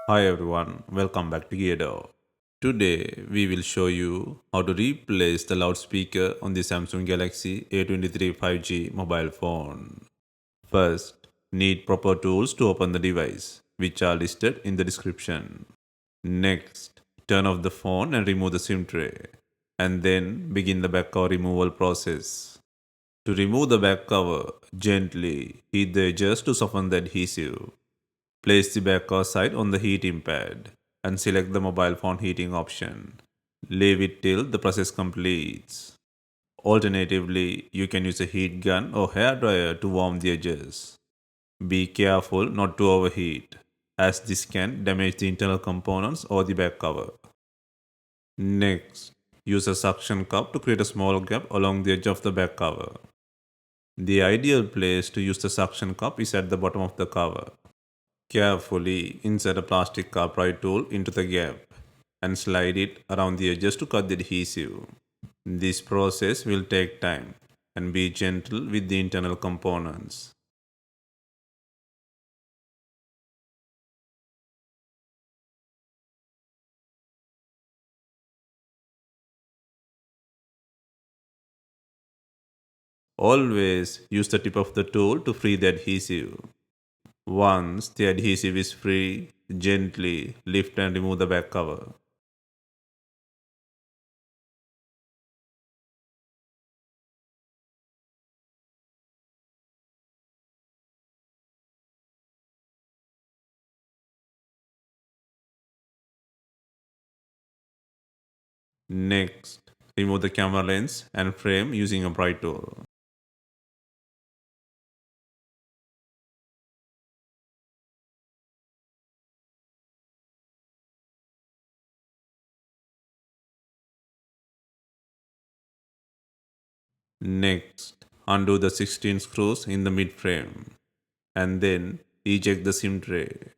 Hi everyone, welcome back to DYOR. Today we will show you how to replace the loudspeaker on the Samsung Galaxy A23 5G mobile phone. First, need proper tools to open the device, which are listed in the description. Next, turn off the phone and remove the SIM tray, and then begin the back cover removal process. To remove the back cover, gently heat the edges to soften the adhesive. Place the back side on the heating pad and select the mobile phone heating option. Leave it till the process completes. Alternatively, you can use a heat gun or hair dryer to warm the edges. Be careful not to overheat, as this can damage the internal components or the back cover. Next, use a suction cup to create a small gap along the edge of the back cover. The ideal place to use the suction cup is at the bottom of the cover. Carefully insert a plastic upright tool into the gap and slide it around the edges to cut the adhesive. This process will take time and be gentle with the internal components. Always use the tip of the tool to free the adhesive. Once the adhesive is free, gently lift and remove the back cover. Next, remove the camera lens and frame using a bright tool. Next, undo the 16 screws in the mid frame and then eject the SIM tray.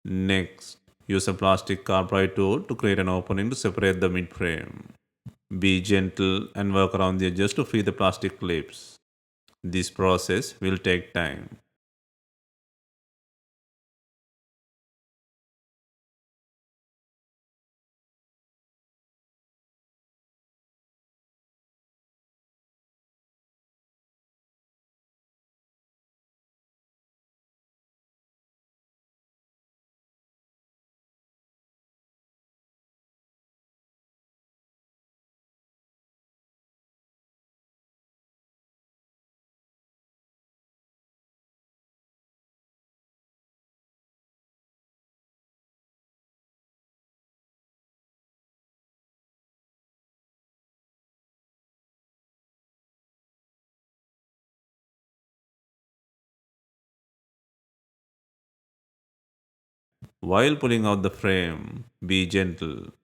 Next, use a plastic cartwright tool to create an opening to separate the mid frame. Be gentle and work around the edges to free the plastic clips. This process will take time. While pulling out the frame, be gentle.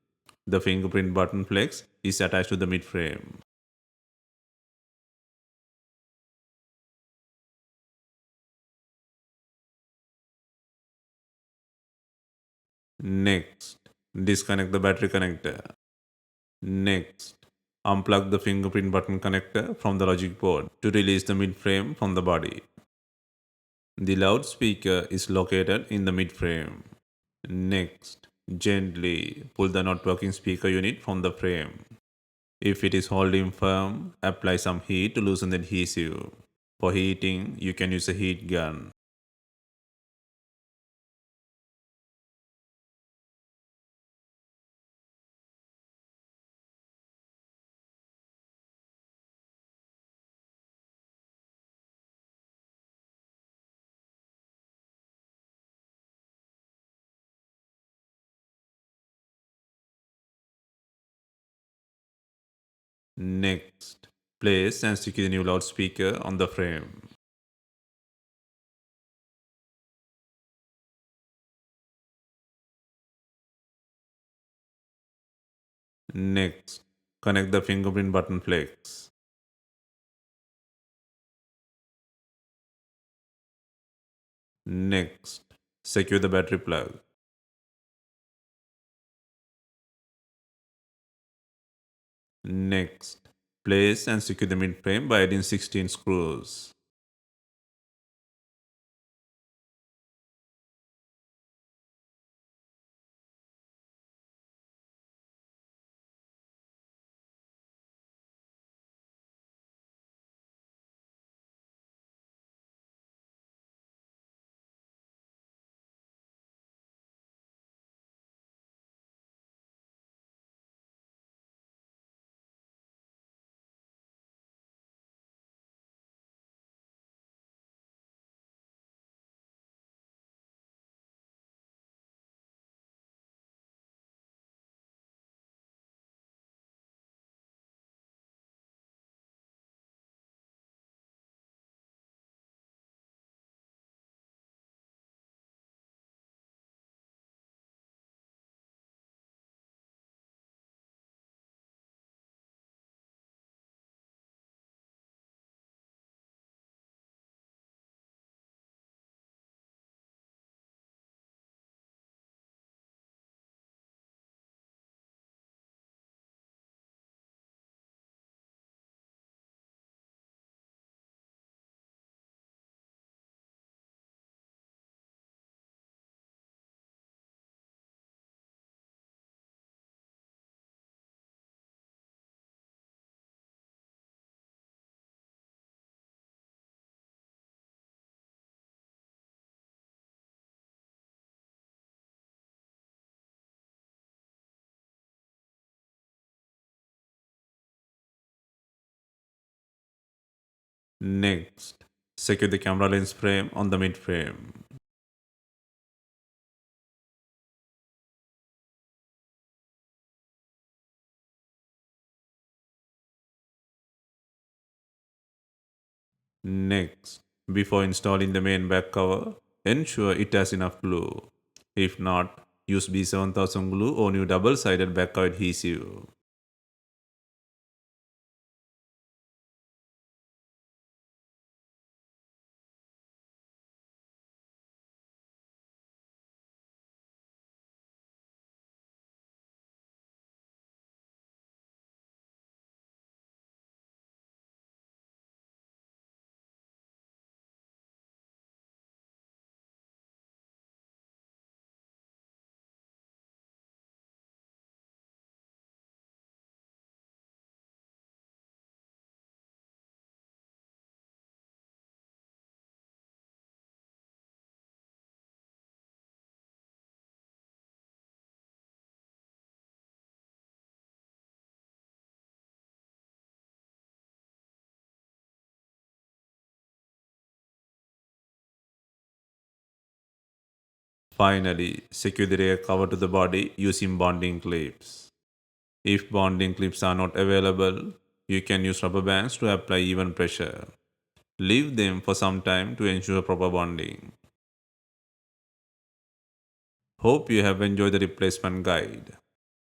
The fingerprint button flex is attached to the mid frame. Next, disconnect the battery connector. Next, unplug the fingerprint button connector from the logic board to release the mid frame from the body. The loudspeaker is located in the mid frame. Next, gently pull the not working speaker unit from the frame. If it is holding firm, apply some heat to loosen the adhesive. For heating, you can use a heat gun. Next, place and secure the new loudspeaker on the frame. Next, connect the fingerprint button flex. Next, secure the battery plug. Next, place and secure the mid frame by adding 16 screws. Next, secure the camera lens frame on the mid frame. Next, before installing the main back cover, ensure it has enough glue. If not, use B7000 glue or new double-sided back cover adhesive. Finally, secure the rear cover to the body using bonding clips. If bonding clips are not available, you can use rubber bands to apply even pressure. Leave them for some time to ensure proper bonding. Hope you have enjoyed the replacement guide.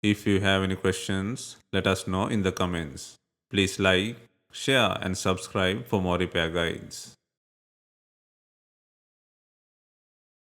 If you have any questions, let us know in the comments. Please like, share and subscribe for more repair guides.